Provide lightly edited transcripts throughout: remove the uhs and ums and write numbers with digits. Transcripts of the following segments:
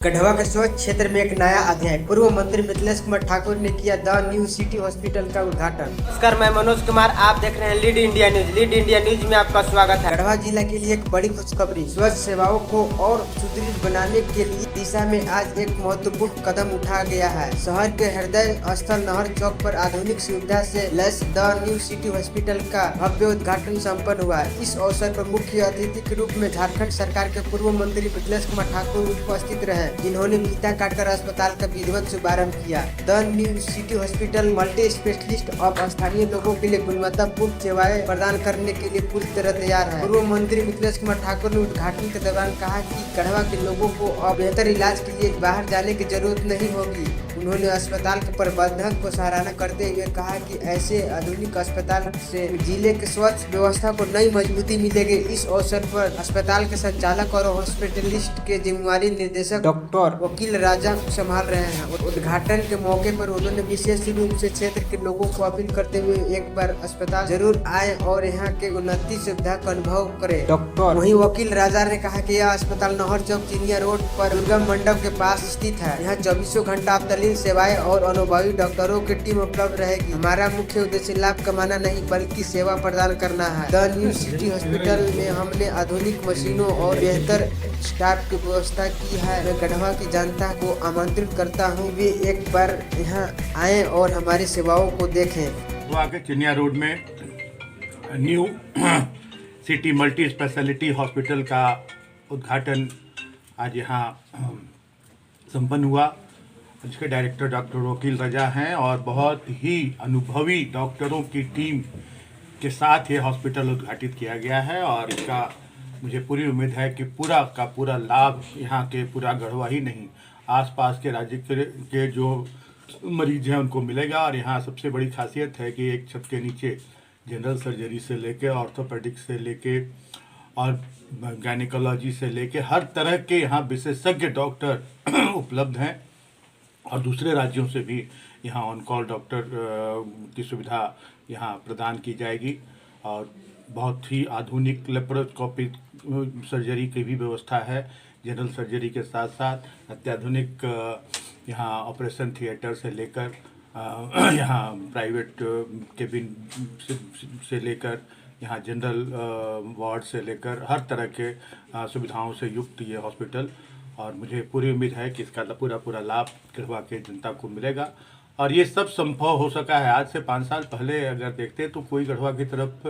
गढ़वा के स्वच्छ क्षेत्र में एक नया अध्याय। पूर्व मंत्री मिथिलेश कुमार ठाकुर ने किया द न्यू सिटी हॉस्पिटल का उद्घाटन। नमस्कार, मैं मनोज कुमार, आप देख रहे हैं lead India news. Lead India news में आपका स्वागत है। गढ़वा जिला के लिए एक बड़ी खुशखबरी। स्वास्थ्य सेवाओं को और सुदृढ़ बनाने के लिए दिशा में आज एक महत्वपूर्ण कदम उठाया गया है। शहर के हृदय स्थल नहर चौक पर आधुनिक सुविधा से lace the new city hospital का भव्य उद्घाटन सम्पन्न हुआ। इस अवसर पर मुख्य अतिथि के रूप में झारखंड सरकार के पूर्व मंत्री मिथिलेश कुमार ठाकुर उपस्थित रहे, जिन्होंने फीता काटकर अस्पताल का विधिवत शुभारंभ किया। The new city hospital multi specialist अब स्थानीय लोगों के लिए गुणवत्तापूर्ण सेवाएं प्रदान करने के लिए पूरी तरह तैयार है। पूर्व मंत्री मिथिलेश कुमार ठाकुर ने उद्घाटन के दौरान कहा कि गढ़वा के लोगों को अब बेहतर इलाज के लिए बाहर जाने की जरूरत नहीं होगी। उन्होंने अस्पताल के प्रबंधक को सराहना करते हुए कहा कि ऐसे आधुनिक अस्पताल से जिले के स्वास्थ्य व्यवस्था को नई मजबूती मिलेगी। इस अवसर पर अस्पताल के संचालक और हॉस्पिटलिस्ट के जिम्मेवारी निर्देशक डॉक्टर वकील राजा संभाल रहे हैं। उद्घाटन के मौके पर उन्होंने विशेष रूप से क्षेत्र के लोगों को अपील करते हुए एक बार अस्पताल जरूर आए और यहाँ के उन्नति सुविधा का अनुभव करें। डॉक्टर वहीं वकील राजा ने कहा कि यह अस्पताल नहर चौक चिनिया रोड पर दुर्गम मंडप के पास स्थित है। यहाँ 24 घंटा आपतकालीन सेवाएं और अनुभवी डॉक्टरों की टीम उपलब्ध रहेगी। हमारा मुख्य उद्देश्य लाभ कमाना नहीं बल्कि सेवा प्रदान करना है। द न्यू सिटी हॉस्पिटल में हमने आधुनिक मशीनों और बेहतर स्टाफ की व्यवस्था की है। मैं गढ़वा की जनता को आमंत्रित करता हूँ वे एक बार यहाँ आए और हमारी सेवाओं को देखें। गढ़वा के चिनिया रोड में new city multi speciality hospital का उद्घाटन आज यहाँ संपन्न हुआ। इसके डायरेक्टर डॉक्टर वकील रजा हैं और बहुत ही अनुभवी डॉक्टरों की टीम के साथ ये हॉस्पिटल उद्घाटित किया गया है और इसका मुझे पूरी उम्मीद है कि पूरा का पूरा लाभ यहाँ के पूरा गढ़वा ही नहीं आसपास के राज्य के जो मरीज हैं उनको मिलेगा। और यहाँ सबसे बड़ी खासियत है कि एक छत के नीचे जनरल सर्जरी से लेके ऑर्थोपेडिक्स से लेके और गायनिकोलॉजी से लेके हर तरह के यहाँ विशेषज्ञ डॉक्टर उपलब्ध हैं और दूसरे राज्यों से भी यहाँ ऑन कॉल डॉक्टर की सुविधा यहाँ प्रदान की जाएगी। और बहुत ही आधुनिक लेप्रोस्कोपिक सर्जरी की भी व्यवस्था है। जनरल सर्जरी के साथ साथ अत्याधुनिक यहाँ ऑपरेशन थिएटर से लेकर यहाँ प्राइवेट केबिन से लेकर यहाँ जनरल वार्ड से लेकर हर तरह के सुविधाओं से युक्त ये हॉस्पिटल और मुझे पूरी उम्मीद है कि इसका पूरा लाभ गढ़वा के जनता को मिलेगा। और ये सब संभव हो सका है। आज से 5 साल पहले अगर देखते तो कोई गढ़वा की तरफ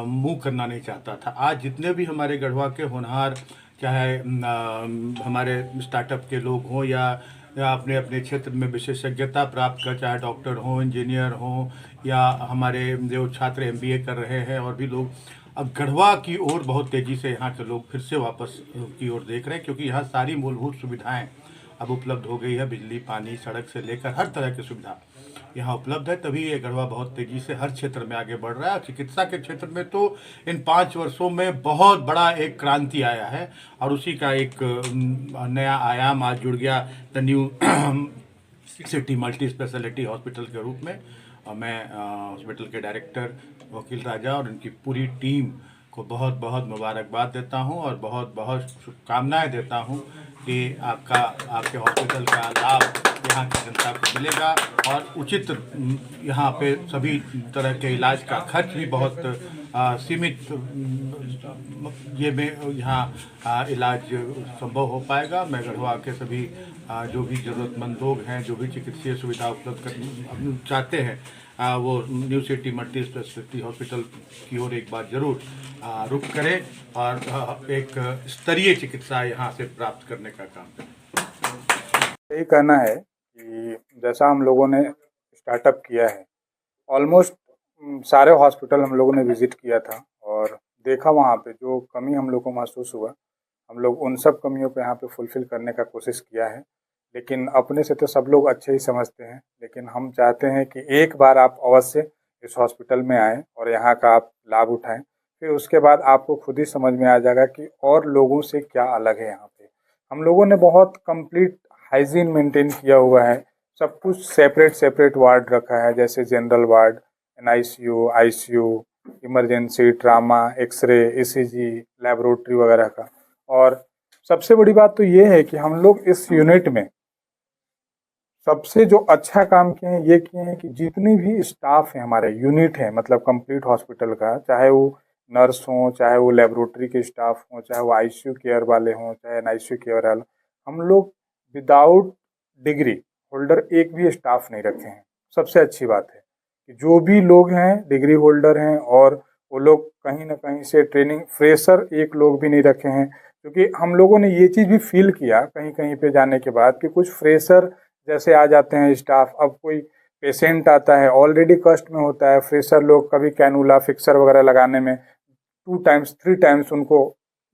मुंह करना नहीं चाहता था। आज जितने भी हमारे गढ़वा के होनहार चाहे हमारे स्टार्टअप के लोग हों या अपने अपने क्षेत्र में विशेषज्ञता प्राप्त कर, चाहे डॉक्टर हों, इंजीनियर हों या हमारे जो छात्र MBA कर रहे हैं और भी लोग अब गढ़वा की ओर बहुत तेज़ी से यहाँ के लोग फिर से वापस की ओर देख रहे हैं, क्योंकि यहाँ सारी मूलभूत सुविधाएं अब उपलब्ध हो गई है। बिजली, पानी, सड़क से लेकर हर तरह की सुविधा यहाँ उपलब्ध है। तभी ये गढ़वा बहुत तेज़ी से हर क्षेत्र में आगे बढ़ रहा है। चिकित्सा के क्षेत्र में तो इन 5 वर्षों में बहुत बड़ा एक क्रांति आया है और उसी का एक नया आयाम आज जुड़ गया the new city multi speciality hospital के रूप में। और मैं हॉस्पिटल के डायरेक्टर वकील राजा और उनकी पूरी टीम को बहुत बहुत मुबारकबाद देता हूं और बहुत बहुत शुभकामनाएं देता हूं कि आपके हॉस्पिटल का लाभ यहाँ की जनता को मिलेगा और उचित यहाँ पे सभी तरह के इलाज का खर्च भी बहुत सीमित ये में यहाँ इलाज संभव हो पाएगा। मैं गढ़वा के सभी जो भी ज़रूरतमंद लोग हैं, जो भी चिकित्सीय सुविधा उपलब्ध करना चाहते हैं, वो new city multi speciality hospital की ओर एक बार ज़रूर रुख करें और एक स्तरीय चिकित्सा यहाँ से प्राप्त करने का काम करें। यही कहना है कि जैसा हम लोगों ने स्टार्टअप किया है, ऑलमोस्ट सारे हॉस्पिटल हम लोगों ने विज़िट किया था और देखा वहाँ पे जो कमी हम लोग को महसूस हुआ, हम लोग उन सब कमियों पे यहाँ पे फुलफ़िल करने का कोशिश किया है। लेकिन अपने से तो सब लोग अच्छे ही समझते हैं, लेकिन हम चाहते हैं कि एक बार आप अवश्य इस हॉस्पिटल में आएँ और यहाँ का आप लाभ उठाएं। फिर उसके बाद आपको खुद ही समझ में आ जाएगा कि और लोगों से क्या अलग है। यहाँ पे हम लोगों ने बहुत कंप्लीट हाइजीन मेंटेन किया हुआ है। सब कुछ सेपरेट वार्ड रखा है, जैसे general ward, NICU, ICU, emergency, trauma, x ray, ECG, laboratory वगैरह का। और सबसे बड़ी बात तो ये है कि हम लोग इस यूनिट में सबसे जो अच्छा काम किए हैं, ये किए हैं कि जितनी भी स्टाफ है हमारे यूनिट है, मतलब कंप्लीट हॉस्पिटल का, चाहे वो नर्स हों, चाहे वो लेबोरेटरी के स्टाफ हों, चाहे वो आईसीयू केयर वाले हों, चाहे एनआईसीयू केयर वाले, हम लोग विदाउट डिग्री होल्डर एक भी स्टाफ नहीं रखे हैं। सबसे अच्छी बात है कि जो भी लोग हैं डिग्री होल्डर हैं, और वो लोग कहीं ना कहीं से ट्रेनिंग, फ्रेशर एक लोग भी नहीं रखे हैं। क्योंकि हम लोगों ने ये चीज़ भी फील किया कहीं कहीं पे जाने के बाद कि कुछ फ्रेशर जैसे आ जाते हैं स्टाफ। अब कोई पेशेंट आता है ऑलरेडी कष्ट में होता है, फ्रेशर लोग कभी कैनुला फिक्सर वगैरह लगाने में 2 टाइम्स 3 टाइम्स उनको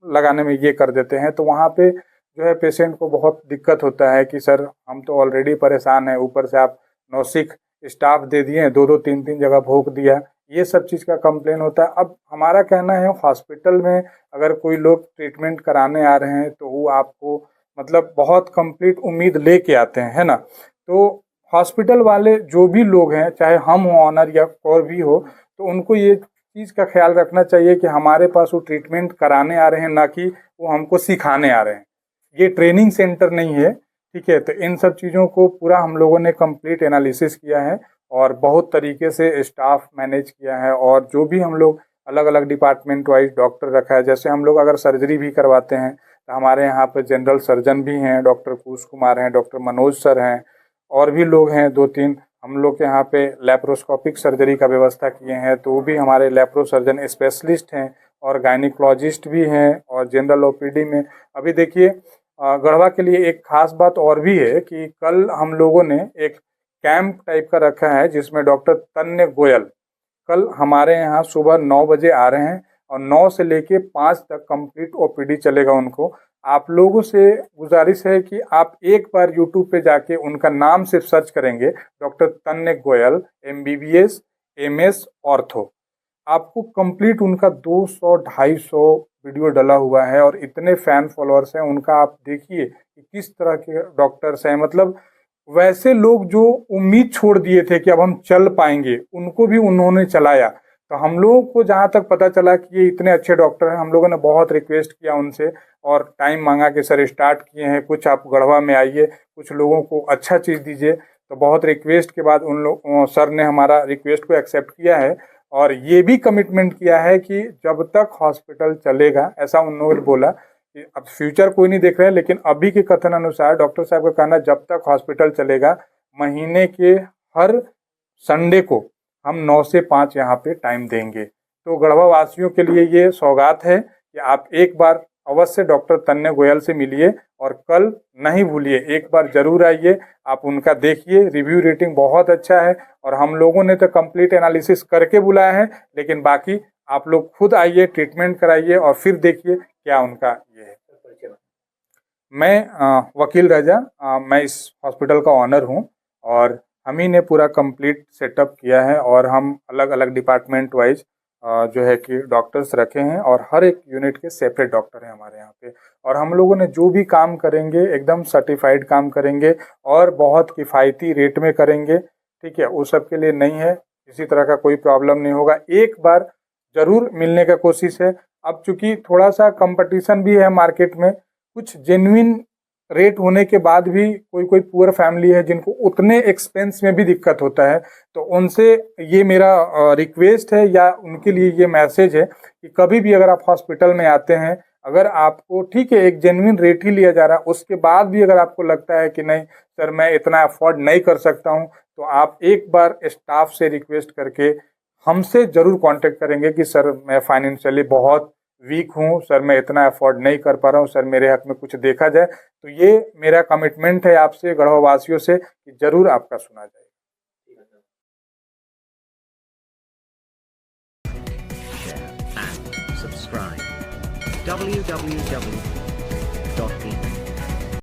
लगाने में ये कर देते हैं, तो वहाँ पे जो है पेशेंट को बहुत दिक्कत होता है कि सर हम तो ऑलरेडी परेशान हैं, ऊपर से आप नौसिख स्टाफ दे दिए, 2-2 3-3 जगह भोग दिया, ये सब चीज़ का कंप्लेन होता है। अब हमारा कहना है हॉस्पिटल में अगर कोई लोग ट्रीटमेंट कराने आ रहे हैं तो वो आपको मतलब बहुत कंप्लीट उम्मीद लेके आते हैं, है ना। तो हॉस्पिटल वाले जो भी लोग हैं, चाहे हम हो ऑनर या और भी हो, तो उनको ये चीज़ का ख्याल रखना चाहिए कि हमारे पास वो ट्रीटमेंट कराने आ रहे हैं, ना कि वो हमको सिखाने आ रहे हैं। ये ट्रेनिंग सेंटर नहीं है, ठीक है। तो इन सब चीज़ों को पूरा हम लोगों ने कंप्लीट एनालिसिस किया है और बहुत तरीके से स्टाफ मैनेज किया है, और जो भी हम लोग अलग अलग डिपार्टमेंट वाइज डॉक्टर रखा है। जैसे हम लोग अगर सर्जरी भी करवाते हैं तो हमारे यहाँ पर जनरल सर्जन भी हैं, डॉक्टर कुश कुमार हैं, डॉक्टर मनोज सर हैं, और भी लोग हैं 2-3। हम लोग के यहाँ पे लेप्रोस्कोपिक सर्जरी का व्यवस्था किए हैं, तो वो भी हमारे लेप्रो सर्जन स्पेशलिस्ट हैं, और गायनिकोलॉजिस्ट भी हैं, और जनरल ओपीडी में अभी देखिए गढ़वा के लिए एक खास बात और भी है कि कल हम लोगों ने एक कैंप टाइप का रखा है जिसमें डॉक्टर तन्य गोयल कल हमारे यहाँ सुबह 9 बजे आ रहे हैं, और 9 से लेके 5 तक कंप्लीट ओपीडी चलेगा उनको। आप लोगों से गुजारिश है कि आप एक बार यूट्यूब पे जाके उनका नाम सिर्फ सर्च करेंगे, डॉक्टर तन्य गोयल MBBS MS ऑर्थो, आपको कंप्लीट उनका 200-250 वीडियो डला हुआ है, और इतने फैन फॉलोअर्स हैं उनका। आप देखिए कि किस तरह के डॉक्टर्स हैं, मतलब वैसे लोग जो उम्मीद छोड़ दिए थे कि अब हम चल पाएंगे, उनको भी उन्होंने चलाया। तो हम लोगों को जहाँ तक पता चला कि ये इतने अच्छे डॉक्टर हैं, हम लोगों ने बहुत रिक्वेस्ट किया उनसे और टाइम मांगा कि सर स्टार्ट किए हैं, कुछ आप गढ़वा में आइए, कुछ लोगों को अच्छा चीज़ दीजिए। तो बहुत रिक्वेस्ट के बाद उन लोग सर ने हमारा रिक्वेस्ट को एक्सेप्ट किया है, और ये भी कमिटमेंट किया है कि जब तक हॉस्पिटल चलेगा, ऐसा उन लोगों ने बोला कि अब फ्यूचर कोई नहीं देख रहे हैं, लेकिन अभी के कथन अनुसार डॉक्टर साहब का कहना, जब तक हॉस्पिटल चलेगा महीने के हर संडे को हम 9 से 5 यहाँ पे टाइम देंगे। तो गढ़वा वासियों के लिए ये सौगात है कि आप एक बार अवश्य डॉक्टर तन्य गोयल से मिलिए, और कल नहीं भूलिए, एक बार जरूर आइए, आप उनका देखिए। रिव्यू रेटिंग बहुत अच्छा है, और हम लोगों ने तो कंप्लीट एनालिसिस करके बुलाया है, लेकिन बाकी आप लोग खुद आइए, ट्रीटमेंट कराइए, और फिर देखिए क्या उनका ये है। मैं वकील राजा, मैं इस हॉस्पिटल का ऑनर हूँ, और हम ही ने पूरा कंप्लीट सेटअप किया है, और हम अलग अलग डिपार्टमेंट वाइज जो है कि डॉक्टर्स रखे हैं, और हर एक यूनिट के सेपरेट डॉक्टर हैं हमारे यहाँ पे। और हम लोगों ने जो भी काम करेंगे एकदम सर्टिफाइड काम करेंगे, और बहुत किफ़ायती रेट में करेंगे, ठीक है। उस सब के लिए नहीं है, किसी तरह का कोई प्रॉब्लम नहीं होगा। एक बार ज़रूर मिलने का कोशिश है। अब चूँकि थोड़ा सा कंपटीशन भी है मार्केट में, कुछ जेन्युइन रेट होने के बाद भी कोई पुअर फैमिली है जिनको उतने एक्सपेंस में भी दिक्कत होता है, तो उनसे ये मेरा रिक्वेस्ट है, या उनके लिए ये मैसेज है कि कभी भी अगर आप हॉस्पिटल में आते हैं, अगर आपको ठीक है एक जेन्युइन रेट ही लिया जा रहा है, उसके बाद भी अगर आपको लगता है कि नहीं सर मैं इतना अफोर्ड नहीं कर सकता हूँ, तो आप एक बार स्टाफ से रिक्वेस्ट करके हमसे ज़रूर कांटेक्ट करेंगे कि सर मैं फाइनेंशियली बहुत वीक हूँ, सर मैं इतना अफोर्ड नहीं कर पा रहा हूँ, सर मेरे हक में कुछ देखा जाए। तो ये मेरा कमिटमेंट है आपसे गढ़वा वासियों से कि ज़रूर आपका सुना जाएगा। Subscribe. www